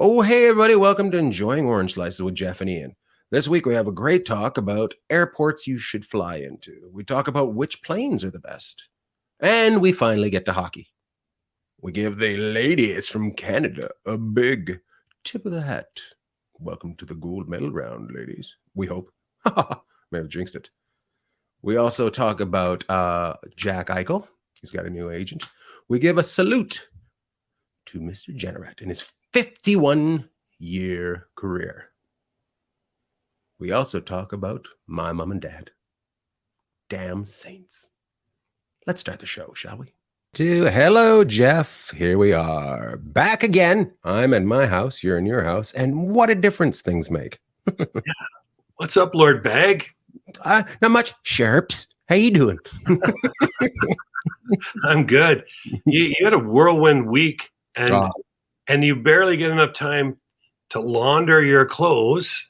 Oh, hey, everybody. Welcome to Enjoying Orange Slices with Jeff and Ian. This week, we have a great talk about airports you should fly into. We talk about which planes are the best. And we finally get to hockey. We give the ladies from Canada a big tip of the hat. Welcome to the gold medal round, ladies. We hope. May have jinxed it. We also talk about Jack Eichel. He's got a new agent. We give a salute to Mr. Generat in his 51-year career. We also talk about my mom and dad. Damn saints. Let's start the show, shall we? Hello, Jeff. Here we are. Back again. I'm in my house. You're in your house. And what a difference things make. Yeah. What's up, Lord Bagg? Not much. Sharples. How you doing? I'm good. You had a whirlwind week, and you barely get enough time to launder your clothes,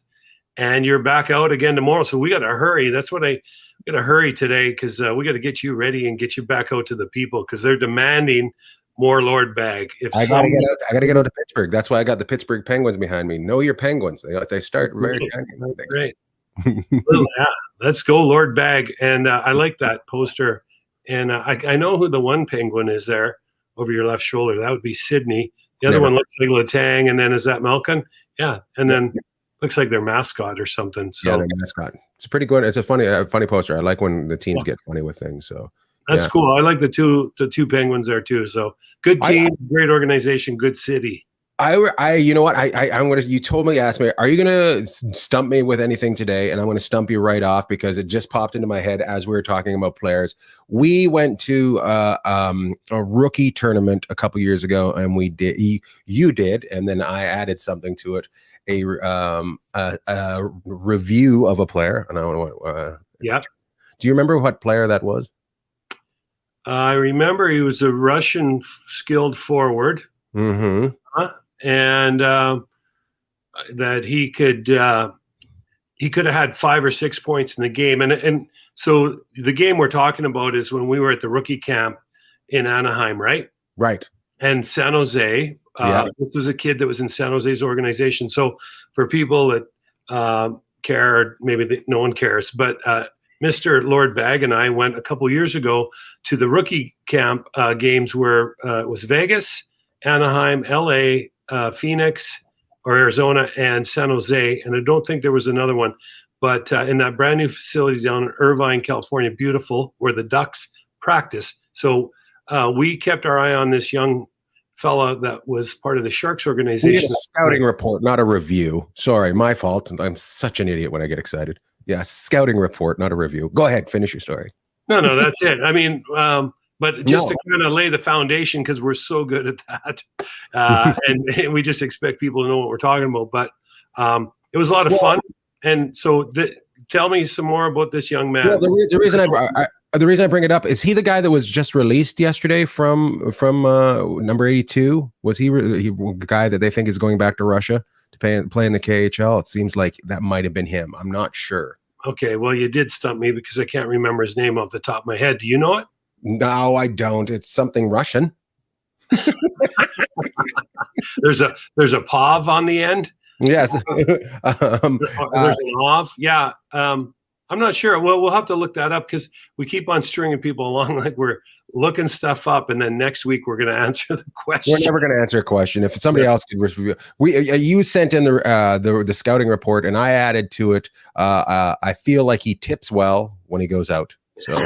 and you're back out again tomorrow. So we got to hurry. That's what I got to hurry today, because we got to get you ready and get you back out to the people, because they're demanding more Lord Bagg. I got to get out to Pittsburgh. That's why I got the Pittsburgh Penguins behind me. Know your Penguins. They start very tiny. Great. Well, yeah, let's go, Lord Bagg. And I like that poster. And I know who the one penguin is there over your left shoulder. That would be Sydney. The other one looks like Letang, and then is that Malkin? Yeah, and then looks like their mascot or something. So yeah, their mascot. It's a pretty good. It's a funny poster. I like when the teams get funny with things. So that's cool. I like the two penguins there too. So good team, great organization, good city. You know what? I'm gonna. You told me, asked me, are you gonna stump me with anything today? And I'm gonna stump you right off, because it just popped into my head as we were talking about players. We went to a rookie tournament a couple years ago, and we did. You did, and then I added something to it, a review of a player. And I want yeah. Do you remember what player that was? I remember he was a Russian skilled forward. Mm-hmm. And that he could have had 5 or 6 points in the game. And so the game we're talking about is when we were at the rookie camp in Anaheim, right? Right. And San Jose. This was a kid that was in San Jose's organization. So for people that care, maybe no one cares, but Mr. Lord Bagg and I went a couple years ago to the rookie camp games where it was Vegas, Anaheim, LA, Phoenix or Arizona, and San Jose. And I don't think there was another one, but in that brand new facility down in Irvine, California, beautiful, where the Ducks practice. So we kept our eye on this young fella that was part of the Sharks organization. We had a scouting report, not a review. Sorry, my fault. I'm such an idiot when I get excited. Yeah, scouting report, not a review. Go ahead, finish your story. No, that's it. I mean, but just to kind of lay the foundation, because we're so good at that, and we just expect people to know what we're talking about. But it was a lot of fun. And so tell me some more about this young man. Well, the reason I bring it up is he the guy that was just released yesterday from number 82? Was he the guy that they think is going back to Russia to play in the KHL? It seems like that might have been him. I'm not sure. Okay, well, you did stump me, because I can't remember his name off the top of my head. Do you know it? No, I don't. It's something Russian. There's a POV on the end. Yes. There's an OV. Yeah. I'm not sure. Well, we'll have to look that up, because we keep on stringing people along like we're looking stuff up, and then next week we're going to answer the question. We're never going to answer a question. If somebody else could review, you sent in the scouting report, and I added to it. I feel like he tips well when he goes out. So.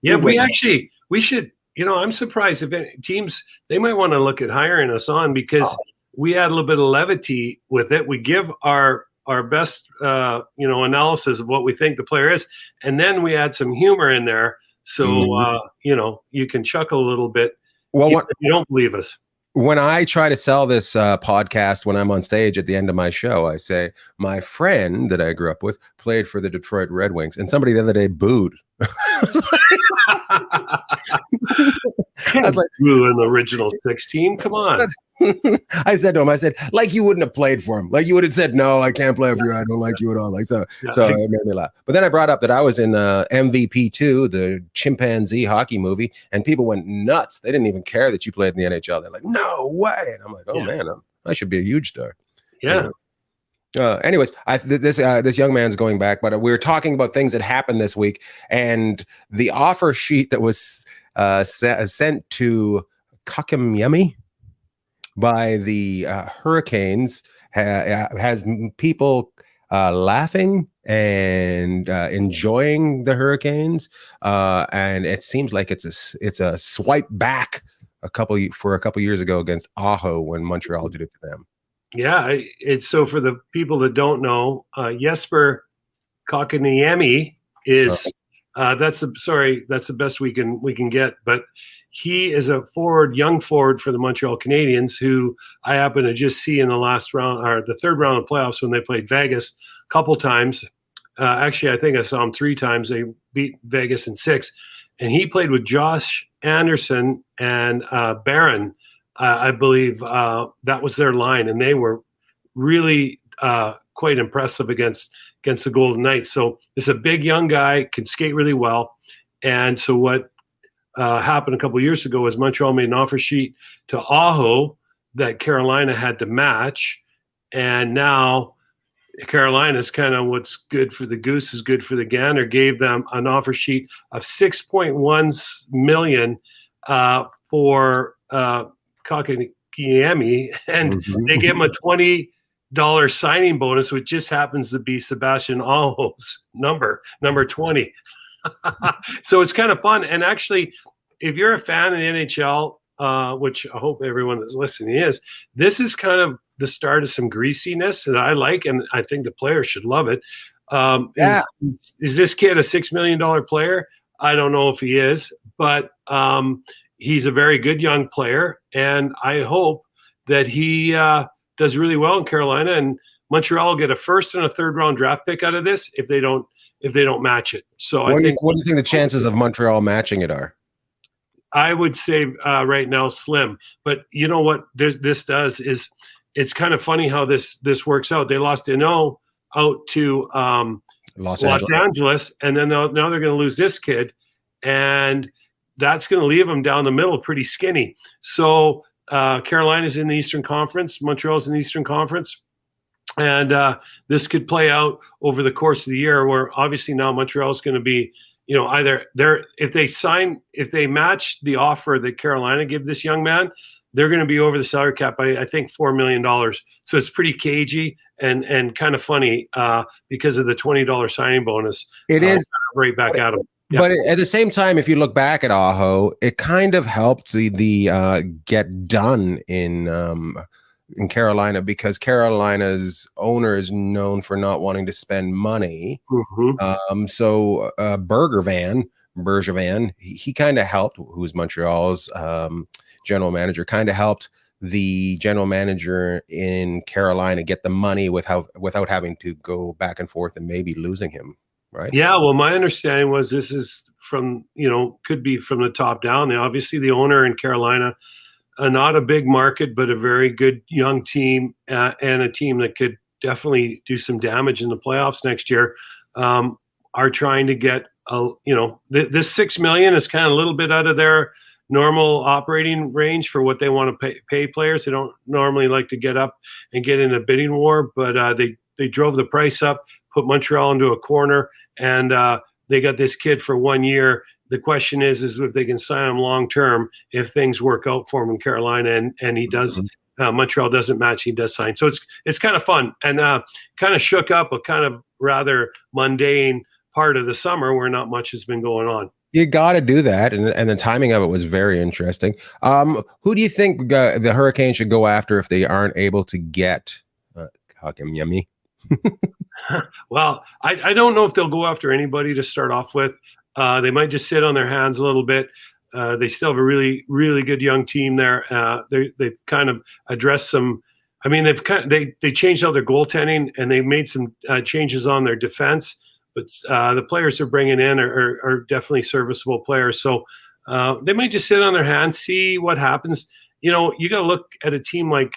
Yeah, we should, I'm surprised if teams, they might want to look at hiring us on, because we add a little bit of levity with it. We give our best, analysis of what we think the player is. And then we add some humor in there. So, you can chuckle a little bit. Well, if you don't believe us. When I try to sell this podcast, when I'm on stage at the end of my show, I say, my friend that I grew up with played for the Detroit Red Wings. And somebody the other day booed. I was like, Blue in the original 16. Come on. I said to him, I said, like you wouldn't have played for him. Like you would have said, no, I can't play for you. I don't like you at all. Like so it made me laugh. But then I brought up that I was in MVP2, the chimpanzee hockey movie, and people went nuts. They didn't even care that you played in the NHL. They're like, no way. And I'm like, oh man, I should be a huge star. Yeah. Anyways, this young man's going back, but we were talking about things that happened this week, and the offer sheet that was sent to Kakamiemi by the Hurricanes has people laughing and enjoying the Hurricanes, and it seems like it's a swipe back a couple years ago against Aho when Montreal did it to them. Yeah, it's so for the people that don't know, Jesper Kotkaniemi is that's the best we can get, but he is a young forward for the Montreal Canadiens, who I happen to just see in the last round or the third round of playoffs when they played Vegas a couple times. Actually, I think I saw him 3 times. They beat Vegas in 6, and he played with Josh Anderson and Barron. I believe that was their line, and they were really quite impressive against the Golden Knights. So this is a big young guy, can skate really well. And so what happened a couple of years ago was Montreal made an offer sheet to Aho that Carolina had to match, and now Carolina's kind of what's good for the goose is good for the gander, gave them an offer sheet of $6.1 million for Kotkaniemi, and they gave him a $20 signing bonus, which just happens to be Sebastian Aho's number 20. So it's kind of fun. And actually, if you're a fan of the NHL, which I hope everyone that's listening is, this is kind of the start of some greasiness that I like, and I think the players should love it. Is this kid a $6 million player? I don't know if he is, but he's a very good young player, and I hope that he does really well in Carolina, and Montreal will get a first and a third round draft pick out of this if they don't match it. So what do you think the chances of Montreal matching it are? I would say right now slim. But you know what this does is it's kind of funny how this works out. They lost Nhl out to Los Angeles, and then now they're going to lose this kid, and that's going to leave them down the middle pretty skinny. So Carolina's in the Eastern Conference, Montreal's in the Eastern Conference, and this could play out over the course of the year, where obviously now Montreal's going to be, either if they match the offer that Carolina give this young man, they're going to be over the salary cap by, I think, $4 million. So it's pretty cagey and kind of funny because of the $20 signing bonus. It is right back at them. Yeah. But at the same time, if you look back at Aho, it kind of helped the get done in Carolina, because Carolina's owner is known for not wanting to spend money. So Bergevin, he kind of helped, who's Montreal's general manager, kind of helped the general manager in Carolina get the money without having to go back and forth and maybe losing him. Right. Yeah. Well, my understanding was this is from, could be from the top down. Obviously, the owner in Carolina, not a big market, but a very good young team and a team that could definitely do some damage in the playoffs next year, are trying to get, this $6 million is kind of a little bit out of their normal operating range for what they want to pay players. They don't normally like to get up and get in a bidding war, but they drove the price up, put Montreal into a corner, and they got this kid for 1 year. The question is if they can sign him long term, if things work out for him in Carolina, and he does. Montreal doesn't match, he does sign. So it's kind of fun and kind of shook up a kind of rather mundane part of the summer where not much has been going on. You got to do that, and the timing of it was very interesting. Who do you think the Hurricanes should go after if they aren't able to get Kotkaniemi? Well, I don't know if they'll go after anybody to start off with. They might just sit on their hands a little bit. They still have a really, really good young team there. They've kind of addressed some. I mean, they changed out their goaltending, and they made some changes on their defense. But the players they're bringing in are definitely serviceable players. So They might just sit on their hands, see what happens. You know, you got to look at a team like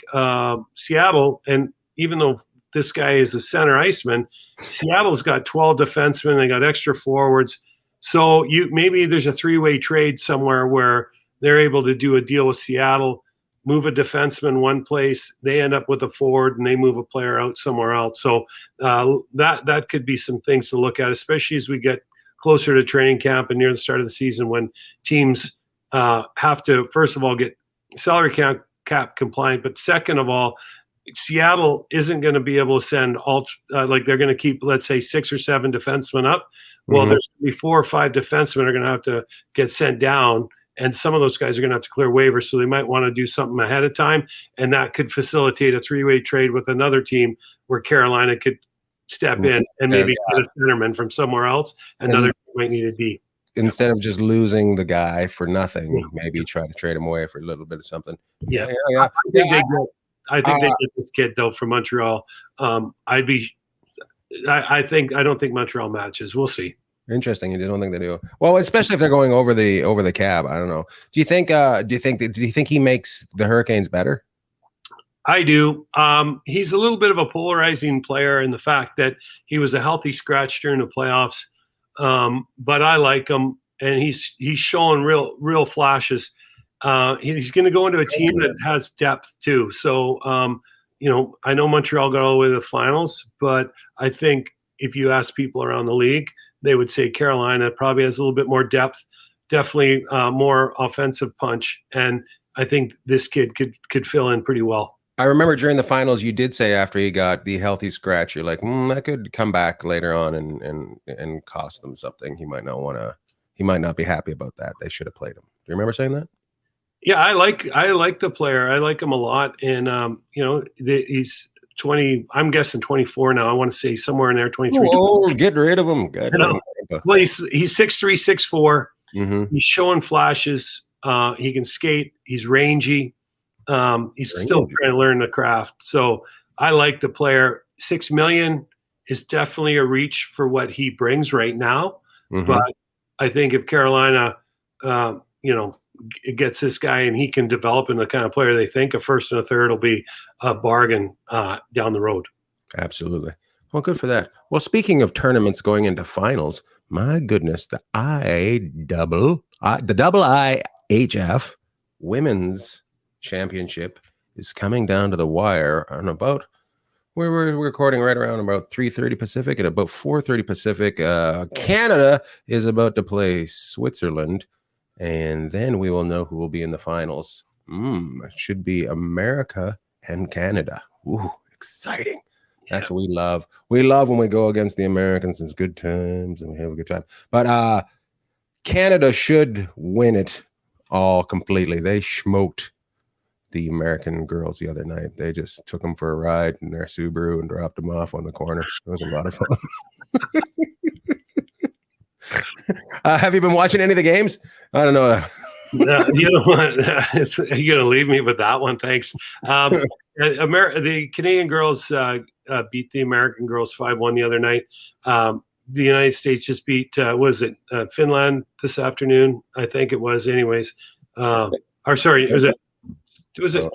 Seattle, and even though this guy is a center iceman, Seattle's got 12 defensemen. They got extra forwards. So maybe there's a three-way trade somewhere where they're able to do a deal with Seattle, move a defenseman one place, they end up with a forward, and they move a player out somewhere else. So that could be some things to look at, especially as we get closer to training camp and near the start of the season, when teams have to, first of all, get salary cap compliant, but second of all, Seattle isn't going to be able to send like they're going to keep, let's say, 6 or 7 defensemen up. Well, there's going to be 4 or 5 defensemen are going to have to get sent down, and some of those guys are going to have to clear waivers, so they might want to do something ahead of time, and that could facilitate a three-way trade with another team where Carolina could step in and maybe get a centerman from somewhere else. Another team might need a D. Instead of just losing the guy for nothing, maybe try to trade him away for a little bit of something. Yeah. I think they get this kid though from Montreal. I don't think Montreal matches. We'll see. Interesting. You don't think they do? Well, especially if they're going over the cab. I don't know. Do you think he makes the Hurricanes better? I do. He's a little bit of a polarizing player in the fact that he was a healthy scratch during the playoffs. But I like him, and he's showing real flashes. He's going to go into a team that has depth too. So, I know Montreal got all the way to the finals, but I think if you ask people around the league, they would say Carolina probably has a little bit more depth, definitely more offensive punch, and I think this kid could fill in pretty well. I remember during the finals, you did say after he got the healthy scratch, you're like, that could come back later on and cost them something. He might not be happy about that. They should have played him. Do you remember saying that? Yeah, I like the player. I like him a lot, and he's 20. I'm guessing 24 now. I want to say somewhere in there, 23. Oh, get rid of him. Well, he's 6'3", 6'4". He's showing flashes. He can skate. He's rangy. He's still trying to learn the craft. So I like the player. $6 million is definitely a reach for what he brings right now. But I think if Carolina, gets this guy and he can develop in the kind of player they think, a first and a third will be a bargain down the road. Absolutely. Well, good for that. Well, speaking of tournaments going into finals, my goodness, the IHF Women's Championship is coming down to the wire on about, we're recording right around about 3:30 Pacific, and about 4:30 Pacific, Canada is about to play Switzerland, and then we will know who will be in the finals. It should be America and Canada. Ooh, exciting. That's what we love. We love when we go against the Americans. It's good times and we have a good time. But Canada should win it all completely. They smoked the American girls the other night. They just took them for a ride in their Subaru and dropped them off on the corner. It was a lot of fun. Have you been watching any of the games? I don't know. You know what? You're gonna leave me with that one. Thanks. The Canadian girls beat the American girls 5-1 the other night. The United States just beat Finland this afternoon? I think it was. Anyways, or sorry, was it?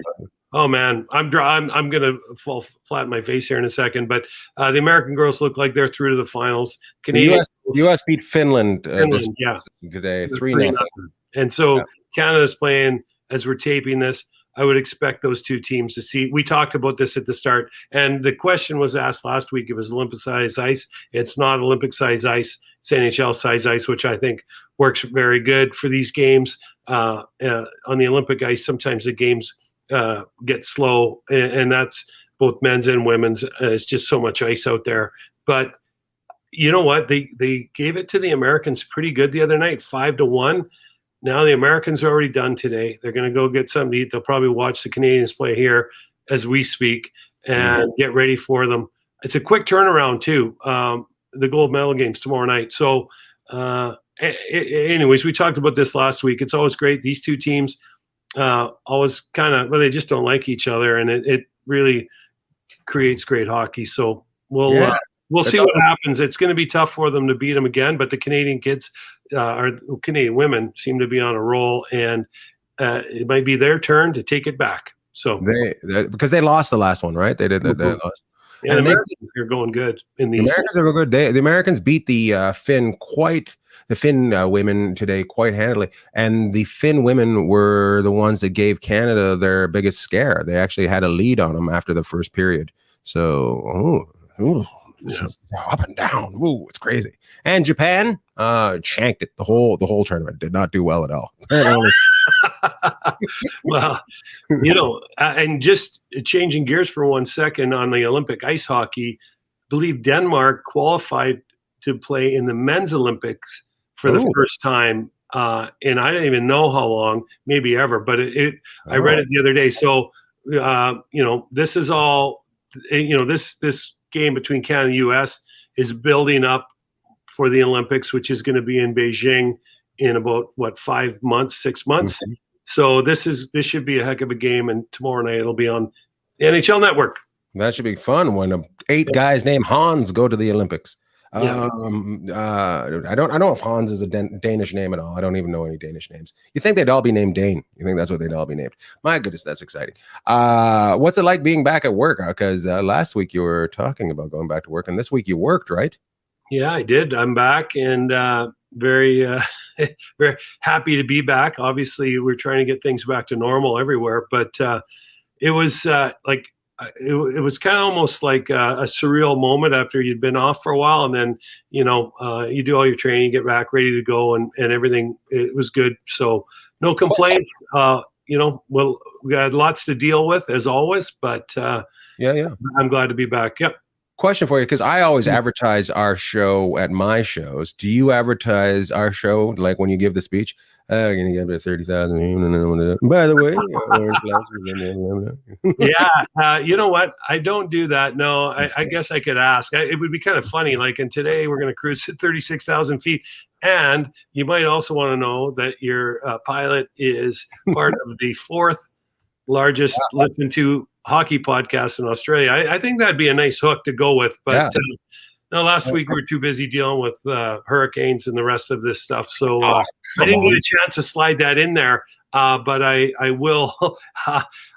Oh man, I'm gonna fall flat in my face here in a second. But the American girls look like they're through to the finals. Canadian U.S. beat Finland today, 3-0. And so Canada's playing as we're taping this. I would expect those two teams to see. We talked about this at the start, and the question was asked last week. It was Olympic size ice. It's not Olympic size ice. It's Nhl Size Ice, which I think works very good for these games. On the Olympic ice, sometimes the games get slow, and that's both men's and women's. It's just so much ice out there. But you know what? They gave it to the Americans pretty good the other night, 5-1. Now the Americans are already done today. They're going to go get something to eat. They'll probably watch the Canadians play here as we speak and get ready for them. It's a quick turnaround too. The gold medal games tomorrow night. So anyways, we talked about this last week. It's always great. These two teams always they just don't like each other, and it really creates great hockey. So we'll we'll see what happens. It's going to be tough for them to beat them again, but the Canadian kids or Canadian women seem to be on a roll, and it might be their turn to take it back. So because they lost the last one, right? They did. They lost. Yeah, and they're going good in these. The Americans are good. The Americans beat the Finn women today quite handily, and the Finn women were the ones that gave Canada their biggest scare. They actually had a lead on them after the first period. So, just up and down. Ooh, it's crazy. And Japan shanked it the whole tournament. Did not do well at all. Well, and just changing gears for 1 second on the Olympic ice hockey, I believe Denmark qualified to play in the men's Olympics for the first time. And I didn't even know how long, maybe ever, but I read it the other day. So, this is all, this game between Canada and US is building up for the Olympics, which is going to be in Beijing in about 6 months. Mm-hmm. So this should be a heck of a game, and tomorrow night it'll be on the NHL Network. That should be fun when 8 guys named Hans go to the Olympics. Yeah. I don't know if Hans is a Danish name at all. I don't even know any Danish names. You think they'd all be named Dane? You think that's what they'd all be named? My goodness, that's exciting. What's it like being back at work? Because last week you were talking about going back to work, and this week you worked, right? Yeah, I did. I'm back, and very very happy to be back. Obviously, we're trying to get things back to normal everywhere, but it was it was kind of almost like a surreal moment after you'd been off for a while, and then you do all your training, you get back ready to go, and everything. It was good, so no complaints. Well, we got lots to deal with as always, but yeah, I'm glad to be back. Yep. Question for you, because I always advertise our show at my shows. Do you advertise our show like when you give the speech? I'm gonna give it 30,000. By the way, yeah, you know what? I don't do that. No, I guess I could ask. It would be kind of funny. Like, and today we're going to cruise at 36,000 feet. And you might also want to know that your pilot is part of the 4th largest listened to hockey podcast in Australia. I think that'd be a nice hook to go with, but no, last week we were too busy dealing with hurricanes and the rest of this stuff, so I didn't get a chance to slide that in there, but I will.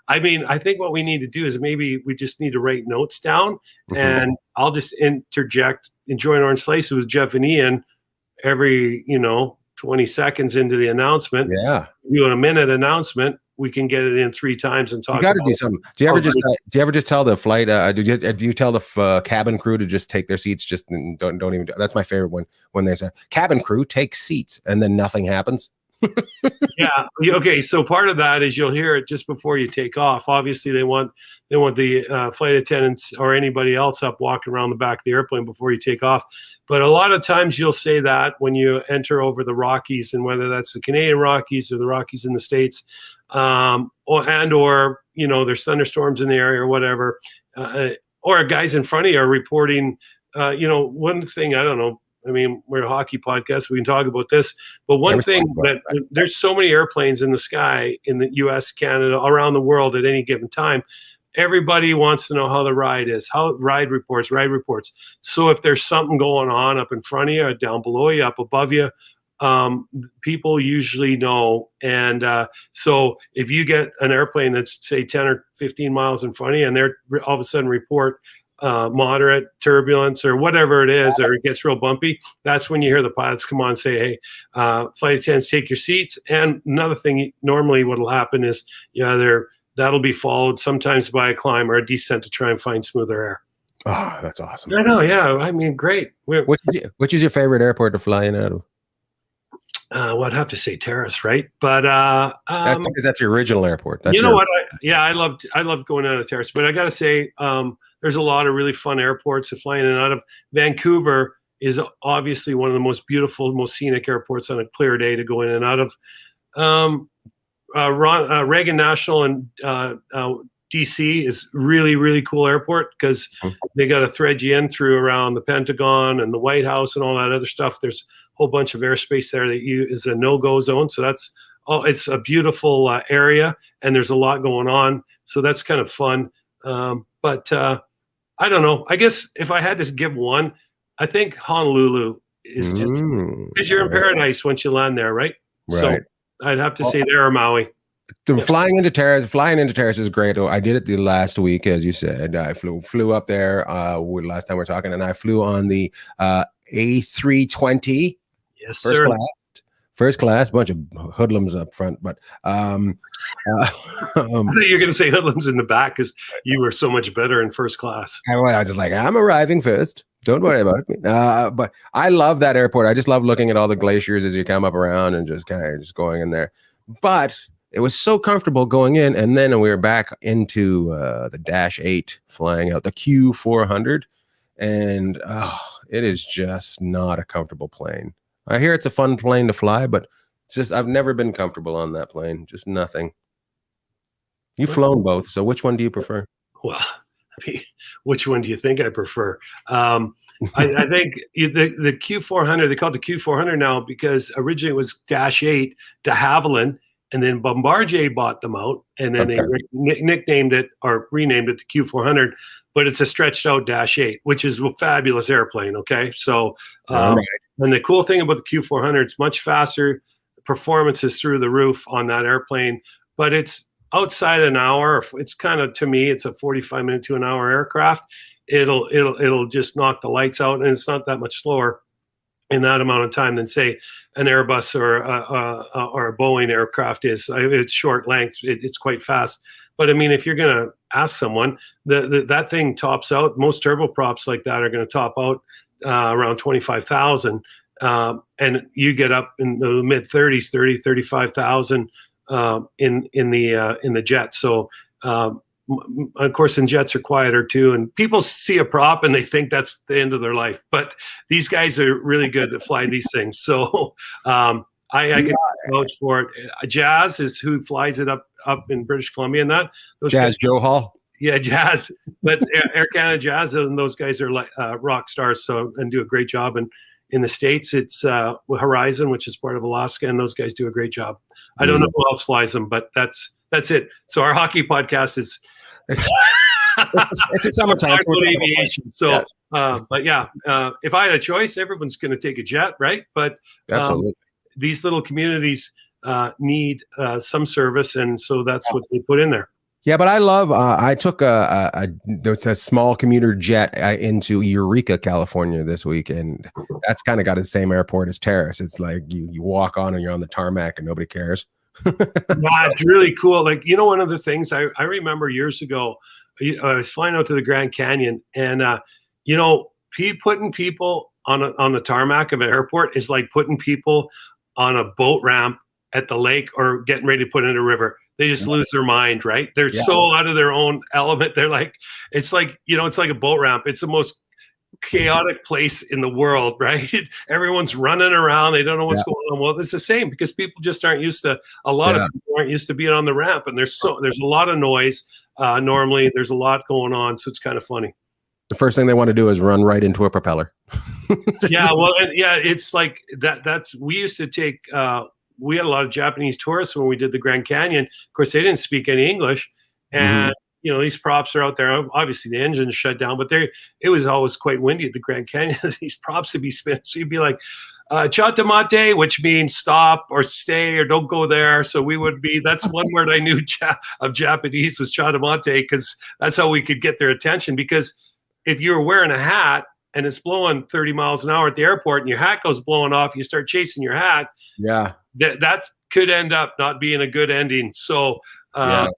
I mean, I think what we need to do is maybe we just need to write notes down, and I'll just interject Enjoying Orange Slices with Jeff and Ian every 20 seconds into the announcement. Yeah, do a minute announcement. We can get it in 3 times and talk. You got to do something. Do you ever just tell the flight? Do you tell the cabin crew to just take their seats? Just don't even. That's my favorite one when they say cabin crew take seats and then nothing happens. Yeah. Okay. So part of that is you'll hear it just before you take off. Obviously, they want the flight attendants or anybody else up walking around the back of the airplane before you take off. But a lot of times you'll say that when you enter over the Rockies, and whether that's the Canadian Rockies or the Rockies in the States, or there's thunderstorms in the area or whatever, or guys in front of you are reporting. One thing, I don't know. I mean, we're a hockey podcast. We can talk about this. But one thing that there's so many airplanes in the sky in the U.S., Canada, around the world at any given time. Everybody wants to know how the ride is, ride reports. So if there's something going on up in front of you, or down below you, up above you, people usually know. And so if you get an airplane that's, say, 10 or 15 miles in front of you, and they're all of a sudden report moderate turbulence or whatever it is, or it gets real bumpy, that's when you hear the pilots come on and say, hey, flight attendants, take your seats. And another thing, normally what will happen is that'll be followed sometimes by a climb or a descent to try and find smoother air. Oh, that's awesome. I know. Yeah. I mean, great. Which is your favorite airport to fly in out of? Well, I'd have to say Terrace, right? But that's because that's your original airport. That's what? I loved going out of Terrace, but I got to say, there's a lot of really fun airports to fly in and out of. Vancouver is obviously one of the most beautiful, most scenic airports on a clear day to go in and out of. Reagan National and DC is really, really cool airport because they got to thread you in through around the Pentagon and the White House and all that other stuff. There's a whole bunch of airspace there that is a no-go zone. So it's a beautiful area, and there's a lot going on. So that's kind of fun. But I don't know. I guess if I had to give one, I think Honolulu is just because you're in paradise once you land there, right? Right. So I'd have to say there or Maui. Flying into Terrace is great. I did it the last week, as you said. I flew up there last time we were talking, and I flew on the A320. Yes, sir. First class, bunch of hoodlums up front, but you're going to say hoodlums in the back because you were so much better in first class. I was just like, I'm arriving first. Don't worry about it. But I love that airport. I just love looking at all the glaciers as you come up around and just kind of just going in there. But it was so comfortable going in, and then we were back into the Dash 8 flying out the Q400, and it is just not a comfortable plane. I hear it's a fun plane to fly, but it's just I've never been comfortable on that plane. Just nothing. You've flown both, so which one do you prefer? Well, I mean, which one do you think I prefer? I think the Q400, they call it the Q400 now because originally it was Dash 8 de Havilland, and then Bombardier bought them out, and then they nicknamed it or renamed it the Q400, but it's a stretched out Dash 8, which is a fabulous airplane, okay? So, and the cool thing about the Q400, it's much faster. Performance is through the roof on that airplane, but it's outside an hour. It's kind of, to me, it's a 45-minute to an hour aircraft. It'll just knock the lights out, and it's not that much slower in that amount of time than say an Airbus or a Boeing aircraft is. It's short length. It's quite fast. But I mean, if you're going to ask someone, that thing tops out. Most turboprops like that are going to top out around 25,000, and you get up in the mid 30s, 30, 35,000 in the jet. So of course, and jets are quieter too, and people see a prop and they think that's the end of their life. But these guys are really good to fly these things. So I can vouch for it. Jazz is who flies it up in British Columbia, and that those Jazz guys, Joe Hall. Yeah, Jazz. But Air Canada Jazz, and those guys are like rock stars, and do a great job. And in the States, it's Horizon, which is part of Alaska, and those guys do a great job. I don't know who else flies them, but that's it. So our hockey podcast is it's a summertime aviation. So, but yeah, if I had a choice, everyone's going to take a jet, right? But these little communities need some service, and so that's what they put in there. Yeah, but I love. I took a small commuter jet into Eureka, California this week, and that's kind of got the same airport as Terrace. It's like you walk on and you're on the tarmac and nobody cares. It's really cool. Like, one of the things I remember years ago, I was flying out to the Grand Canyon, and putting people on the tarmac of an airport is like putting people on a boat ramp at the lake or getting ready to put in a river. They just lose their mind, right? They're so out of their own element. They're like, it's like a boat ramp. It's the most chaotic place in the world, right? Everyone's running around. They don't know what's going on. Well, it's the same because people just aren't used to. A lot of people aren't used to being on the ramp, and there's a lot of noise. Normally, there's a lot going on, so it's kind of funny. The first thing they want to do is run right into a propeller. It's like that. We used to take. We had a lot of Japanese tourists when we did the Grand Canyon. Of course, they didn't speak any English, and these props are out there. Obviously, the engine's shut down, but it was always quite windy at the Grand Canyon. These props would be spinning, so you'd be like, "Chatamate," which means stop or stay or don't go there. So we would be. That's one word I knew of Japanese was chatamate, because that's how we could get their attention. Because if you were wearing a hat and it's blowing 30 miles an hour at the airport and your hat goes blowing off, you start chasing your hat. Yeah. That could end up not being a good ending. So don't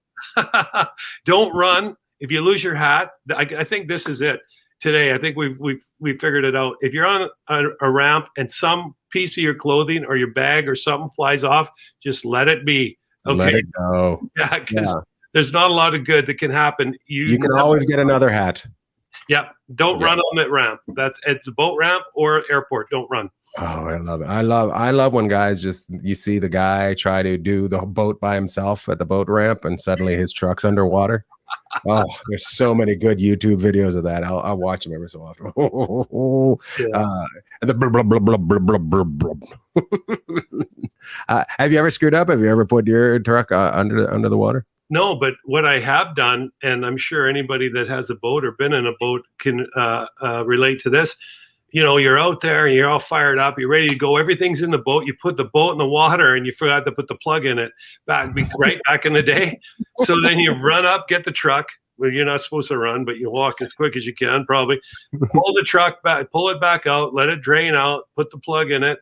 run. If you lose your hat, I think this is it today. I think we've figured it out. If you're on a ramp and some piece of your clothing or your bag or something flies off, just let it be. Okay. Let it go. Yeah, because there's not a lot of good that can happen. You can always get another hat. Yeah. Don't run on that ramp. It's a boat ramp or airport. Don't run. Oh, I love it. I love when guys you see the guy try to do the boat by himself at the boat ramp and suddenly his truck's underwater. Oh, there's so many good YouTube videos of that. I'll watch them every so often. The blub, blub, blub, blub, blub, blub, blub. Have you ever screwed up? Have you ever put your truck under the water? No, but what I have done, and I'm sure anybody that has a boat or been in a boat can relate to this. You know, you're out there and you're all fired up, you're ready to go. Everything's in the boat. You put the boat in the water and you forgot to put the plug in it right back in the day. So then you run up, get the truck. Well, you're not supposed to run, but you walk as quick as you can, probably. Pull the truck back, pull it back out, let it drain out, put the plug in it,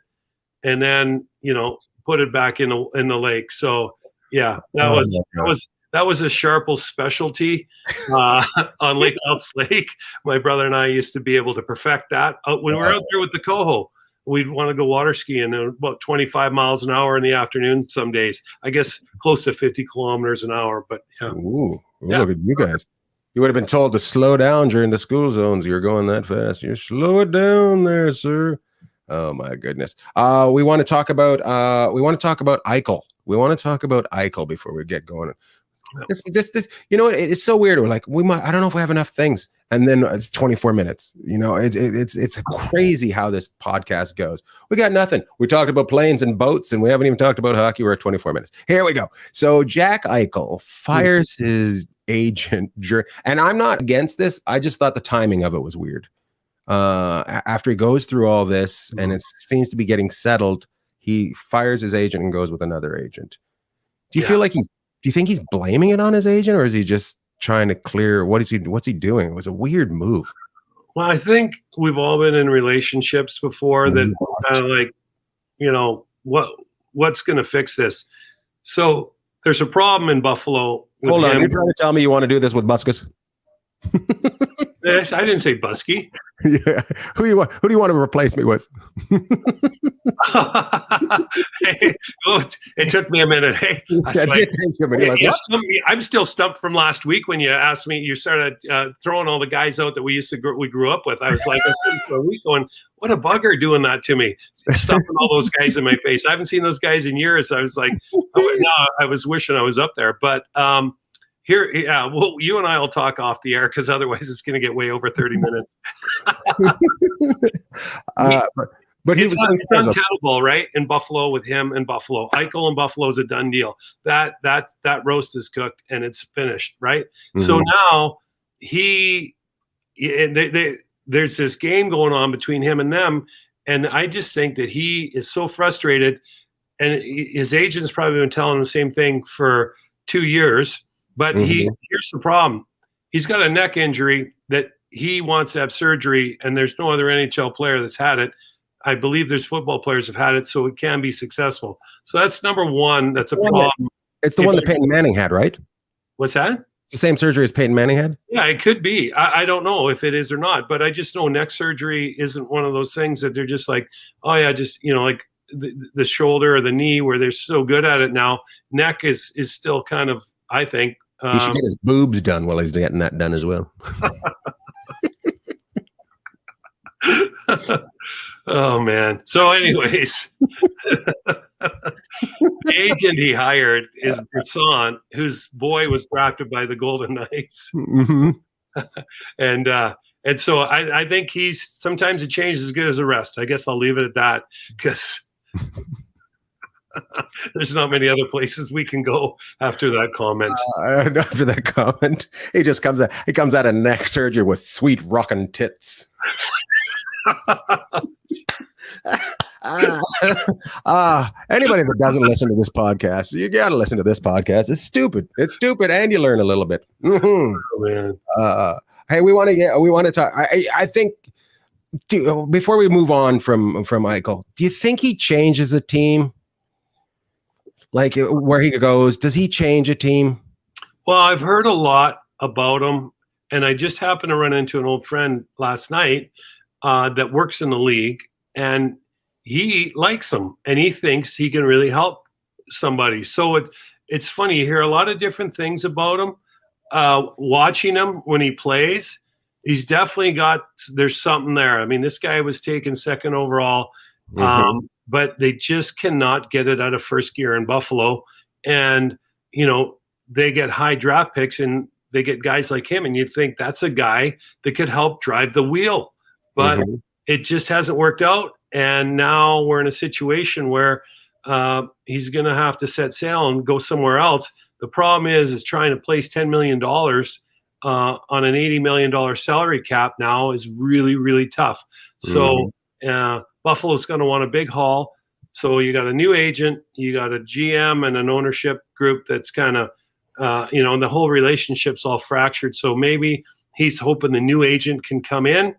and then, you know, put it back in the lake. So yeah, that was a Sharples specialty on Lake Elks Lake. My brother and I used to be able to perfect that. When we were out there with the coho, we'd want to go water skiing about 25 miles an hour in the afternoon some days. I guess close to 50 kilometers an hour. But yeah. Ooh, look at you guys. You would have been told to slow down during the school zones. You're going that fast. You slow it down there, sir. Oh my goodness. We want to talk about Eichel. We want to talk about Eichel before we get going. This, you know, it's so weird. We're like, I don't know if we have enough things. And then it's 24 minutes. You know, it's crazy how this podcast goes. We got nothing. We talked about planes and boats, and we haven't even talked about hockey. We're at 24 minutes. Here we go. So Jack Eichel fires his agent, and I'm not against this. I just thought the timing of it was weird. After he goes through all this, and it seems to be getting settled, he fires his agent and goes with another agent. Do you feel like do you think he's blaming it on his agent, or is he just trying to clear? What's he doing? It was a weird move. Well, I think we've all been in relationships before that kind of like, you know, what's going to fix this? So there's a problem in Buffalo. Hold on, you're trying to tell me you want to do this with Buskus? I didn't say Busky. Yeah. Who do you want to replace me with? Hey, it took me a minute. Hey, I'm still stumped from last week when you asked me. You started throwing all the guys out that we grew up with. I was like, for a week going, what a bugger doing that to me, stuffing all those guys in my face. I haven't seen those guys in years. I was like, I was wishing I was up there, but. Here, yeah. Well, you and I will talk off the air because otherwise it's going to get way over 30 minutes. But he was untenable, right? In Buffalo with him in Buffalo, Eichel in Buffalo is a done deal. That roast is cooked and it's finished, right? Mm-hmm. So now there's this game going on between him and them, and I just think that he is so frustrated, and his agent's probably been telling him the same thing for 2 years. But here's the problem. He's got a neck injury that he wants to have surgery, and there's no other NHL player that's had it. I believe there's football players have had it, so it can be successful. So that's number one. That's a problem. It's the one that Peyton Manning had, right? What's that? It's the same surgery as Peyton Manning had? Yeah, it could be. I don't know if it is or not, but I just know neck surgery isn't one of those things that they're just like, oh, yeah, just, you know, like the shoulder or the knee where they're so good at it now. Neck is still kind of, I think, he should get his boobs done while he's getting that done as well. Oh, man. So anyways, the agent he hired is Brisson, whose boy was drafted by the Golden Knights. Mm-hmm. And so I think sometimes a change is as good as a rest. I guess I'll leave it at that because there's not many other places we can go after that comment. After that comment, he just comes out of neck surgery with sweet rockin' tits. Anybody that doesn't listen to this podcast, you got to listen to this podcast. It's stupid. And you learn a little bit. Mm-hmm. Oh, man. Hey, we want to talk. I think before we move on from Eichel, do you think he changes a team? Like where he goes, does he change a team? Well, I've heard a lot about him, and I just happened to run into an old friend last night that works in the league, and he likes him, and he thinks he can really help somebody. So it's funny. You hear a lot of different things about him. Watching him when he plays, he's definitely there's something there. I mean, this guy was taken second overall. Mm-hmm. But they just cannot get it out of first gear in Buffalo. And, you know, they get high draft picks and they get guys like him. And you'd think that's a guy that could help drive the wheel. But it just hasn't worked out. And now we're in a situation where he's going to have to set sail and go somewhere else. The problem is trying to place $10 million on an $80 million salary cap now is really, really tough. So Buffalo's going to want a big haul. So you got a new agent, you got a GM and an ownership group that's kind of, and the whole relationship's all fractured. So maybe he's hoping the new agent can come in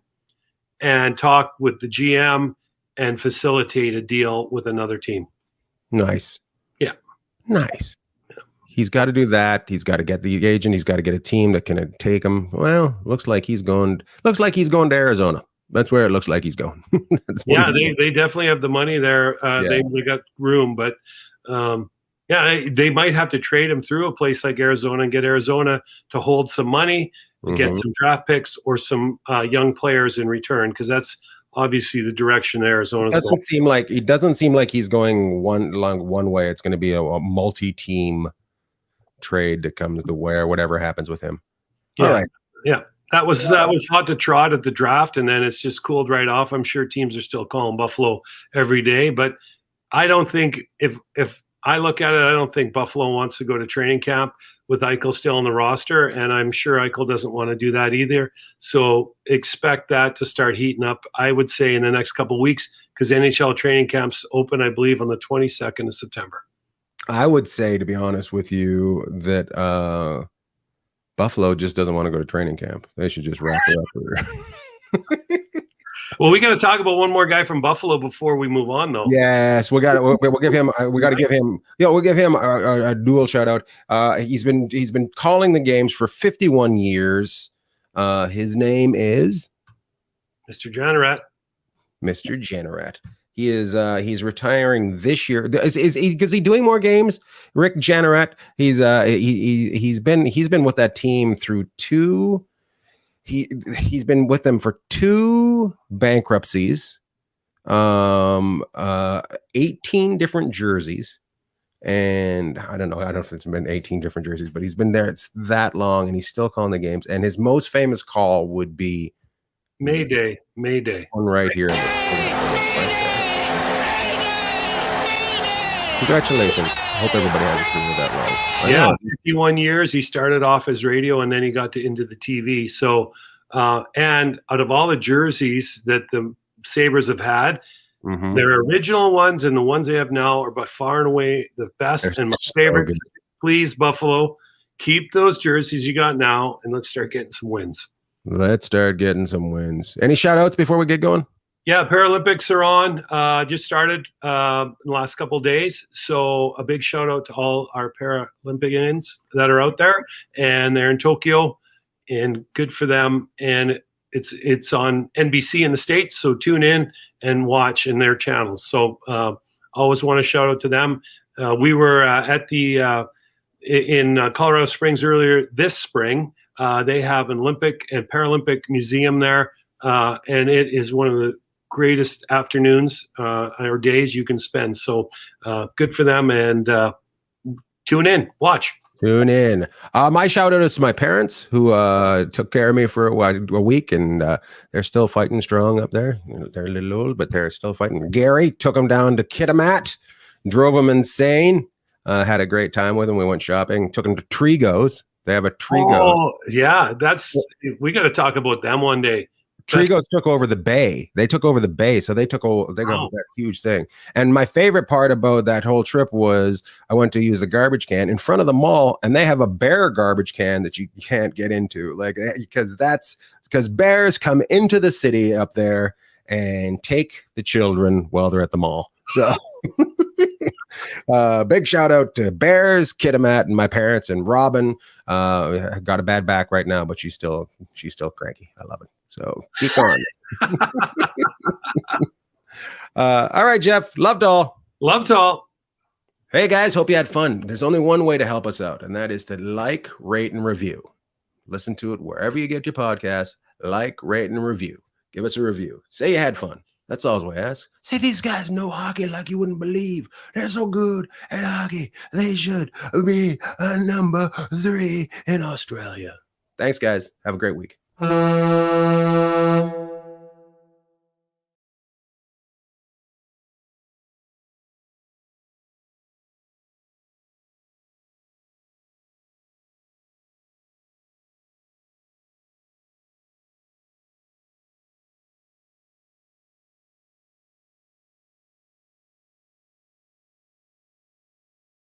and talk with the GM and facilitate a deal with another team. Nice. Yeah. Nice. Yeah. He's got to do that. He's got to get the agent. He's got to get a team that can take him. Well, looks like he's going to Arizona. That's where it looks like he's going. Yeah, they definitely have the money there. They got room, but they might have to trade him through a place like Arizona and get Arizona to hold some money, get some draft picks or some young players in return, because that's obviously the direction Arizona's going. It doesn't seem like he's going one way. It's going to be a multi-team trade that comes the way, or whatever happens with him. Yeah. All right. Yeah. That was hot to trot at the draft, and then it's just cooled right off. I'm sure teams are still calling Buffalo every day, but I don't think if I look at it, I don't think Buffalo wants to go to training camp with Eichel still on the roster, and I'm sure Eichel doesn't want to do that either. So expect that to start heating up, I would say, in the next couple of weeks, because NHL training camps open, I believe, on the 22nd of September. I would say, to be honest with you, that Buffalo just doesn't want to go to training camp. They should just wrap it up. Well, we got to talk about one more guy from Buffalo before we move on, though. Yes, we'll give him. We got to give him. We'll give him a dual shout out. He's been calling the games for 51 years. His name is Mr. Janarat. Mr. Janarat. He is he's retiring this year. Is he doing more games? Rick Janarat. He's been with that team through two. He's been with them for 2 bankruptcies, 18 different jerseys, and I don't know if it's been 18 different jerseys, but he's been there. It's that long, and he's still calling the games. And his most famous call would be Mayday. One right here. Congratulations. I hope everybody has a career that long. Yeah, 51 years. He started off as radio, and then he got into the TV. So, and out of all the jerseys that the Sabres have had, their original ones and the ones they have now are by far and away the best. And my favorite. Please, Buffalo, keep those jerseys you got now, and let's start getting some wins. Any shout outs before we get going? Yeah, Paralympics are on. Just started in the last couple of days. So a big shout out to all our Paralympians that are out there, and they're in Tokyo, and good for them. And it's on NBC in the States. So tune in and watch in their channels. So always want to shout out to them. We were at the in Colorado Springs earlier this spring. They have an Olympic and Paralympic museum there, and it is one of the greatest afternoons or days you can spend. So good for them, and tune in, watch. Tune in. My shout out is to my parents who took care of me for a week, and they're still fighting strong up there. They're a little old, but they're still fighting. Gary took them down to Kitimat, drove them insane. Had a great time with them. We went shopping, took them to Trigos. They have a Trigos. Oh, yeah. We got to talk about them one day. Trigos took over the bay. They took over the bay, so they got that huge thing. And my favorite part about that whole trip was I went to use the garbage can in front of the mall, and they have a bear garbage can that you can't get into, because bears come into the city up there and take the children while they're at the mall. So big shout out to Bears, Kitimat, and my parents, and Robin. Got a bad back right now, but she's still cranky. I love it. So keep going. All right, Jeff. Loved all. Hey guys, hope you had fun. There's only one way to help us out, and that is to like, rate, and review. Listen to it wherever you get your podcast. Like, rate, and review. Give us a review. Say you had fun. That's all we ask. Say these guys know hockey like you wouldn't believe. They're so good at hockey. They should be number 3 in Australia. Thanks, guys. Have a great week.